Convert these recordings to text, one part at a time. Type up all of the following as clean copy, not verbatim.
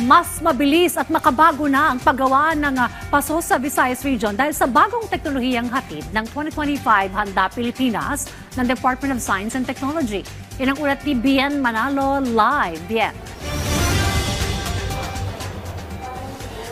Mas mabilis at makabago na ang paggawa ng paso sa Visayas Region dahil sa bagong teknolohiyang hatid ng 2025 Handa Pilipinas ng Department of Science and Technology. Yan ang ulat ni Bien Manalo live. Bien.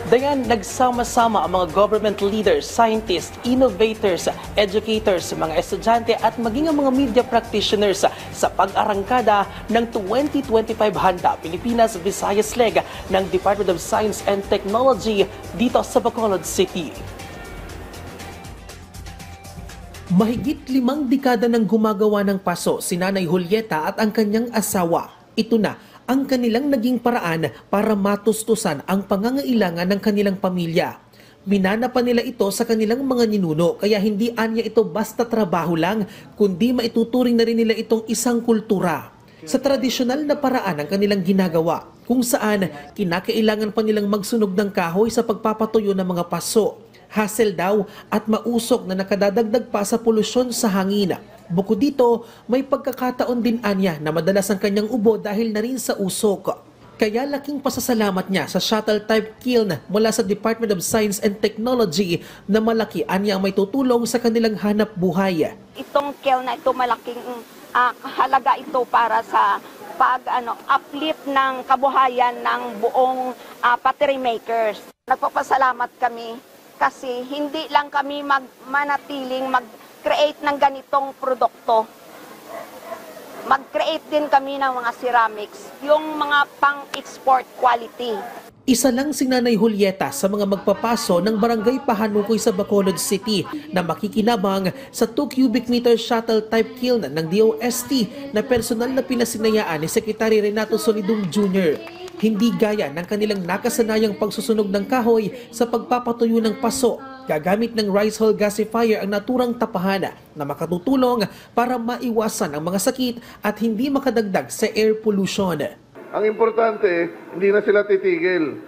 Dayan, nagsama-sama ang mga government leaders, scientists, innovators, educators, mga estudyante at maging ang mga media practitioners sa pag-arangkada ng 2025 Handa Pilipinas Visayas Leg ng Department of Science and Technology dito sa Bacolod City. Mahigit 5 dekada nang gumagawa ng paso si Nanay Julieta at ang kanyang asawa. Ito na ang kanilang naging paraan para matustusan ang pangangailangan ng kanilang pamilya. Minana pa nila ito sa kanilang mga ninuno kaya hindi anya ito basta trabaho lang kundi maituturing na rin nila itong isang kultura. Sa tradisyonal na paraan ang kanilang ginagawa kung saan kinakailangan pa nilang magsunog ng kahoy sa pagpapatuyo ng mga paso. Hassle daw at mausok na nakadadagdag pa sa polusyon sa hangin. Bukod dito, may pagkakataon din anya na madalas ang kanyang ubo dahil na rin sa usok. Kaya laking pasasalamat niya sa shuttle-type kiln mula sa Department of Science and Technology na malaki anya ang may tutulong sa kanilang hanap buhay. Itong kiln na ito malaking halaga ito para sa uplift ng kabuhayan ng buong pottery makers. Nagpapasalamat kami kasi hindi lang kami manatiling mag-create ng ganitong produkto. Mag-create din kami ng mga ceramics, yung mga pang-export quality. Isa lang si Nanay Julieta sa mga magpapaso ng Barangay Pahanukoy sa Bacolod City na makikinabang sa 2 cubic meter shuttle type kiln ng DOST na personal na pinasinayaan ni Secretary Renato Solidum Jr. Hindi gaya ng kanilang nakasanayang pagsusunog ng kahoy sa pagpapatuyo ng paso. Gagamit ng rice hull gasifier ang naturang tapahan na makatutulong para maiwasan ang mga sakit at hindi makadagdag sa air pollution. Ang importante, hindi na sila titigil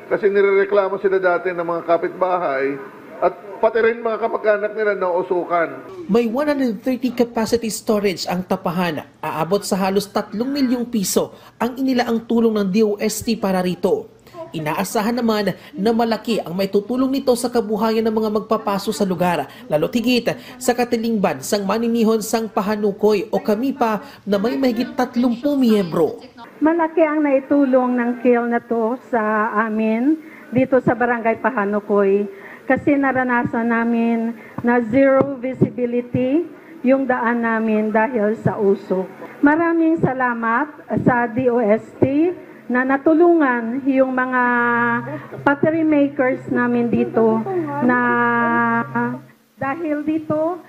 kasi nirereklamo sila dati ng mga kapitbahay at pati rin mga kamag-anak nila na usukan. May 130 capacity storage ang tapahan. Aabot sa halos 3 milyong piso ang inilaang tulong ng DOST para rito. Inaasahan naman na malaki ang may tutulong nito sa kabuhayan ng mga magpapaso sa lugar, lalo tigit sa Katilingban sang Maninihon sang Pahanukoy o Kamipa na may mahigit 30 miyembro. Malaki ang naitulong ng kiln na to sa amin dito sa Barangay Pahanukoy kasi naranasan namin na zero visibility yung daan namin dahil sa usok. Maraming salamat sa DOST na natulungan yung mga pottery makers namin dito na dahil dito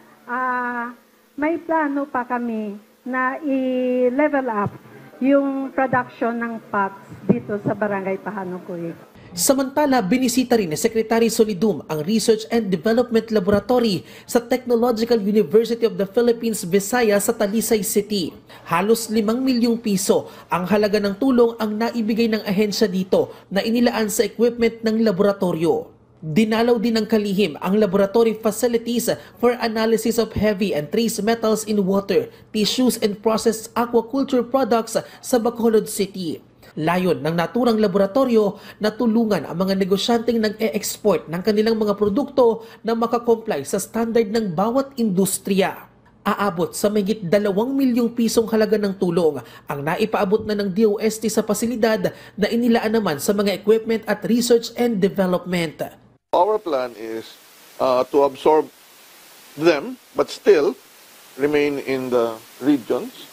may plano pa kami na i-level up yung production ng pots dito sa Barangay Pahanukoy. Samantala, binisita rin ni Secretary Solidum ang Research and Development Laboratory sa Technological University of the Philippines, Visayas sa Talisay City. Halos 5 milyong piso ang halaga ng tulong ang naibigay ng ahensya dito na inilaan sa equipment ng laboratorio. Dinalaw din ng kalihim ang laboratory facilities for analysis of heavy and trace metals in water, tissues and processed aquaculture products sa Bacolod City. Layon ng naturang laboratorio na tulungan ang mga negosyanteng nag-e-export ng kanilang mga produkto na makakomply sa standard ng bawat industriya. Aabot sa mahigit 2 milyong pisong halaga ng tulong ang naipaabot na ng DOST sa pasilidad na inilaan naman sa mga equipment at research and development. Our plan is to absorb them but still remain in the regions.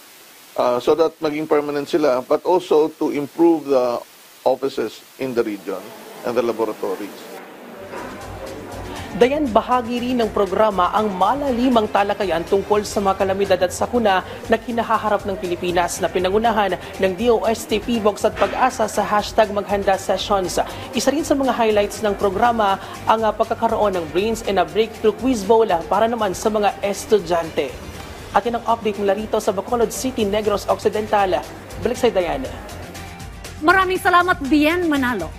So that maging permanent sila, but also to improve the offices in the region and the laboratories. Dayan, bahagi rin ng programa ang malalimang talakayan tungkol sa mga kalamidad at sakuna na kinahaharap ng Pilipinas na pinangunahan ng DOST, PBOX at Pag-asa sa #Maghanda Sessions. Isa rin sa mga highlights ng programa ang pagkakaroon ng Brains and a Breakthrough Quiz Bowl para naman sa mga estudyante. At yan ang update mula rito sa Bacolod City, Negros Occidental. Balik sa Diana. Maraming salamat, Bien Manalo.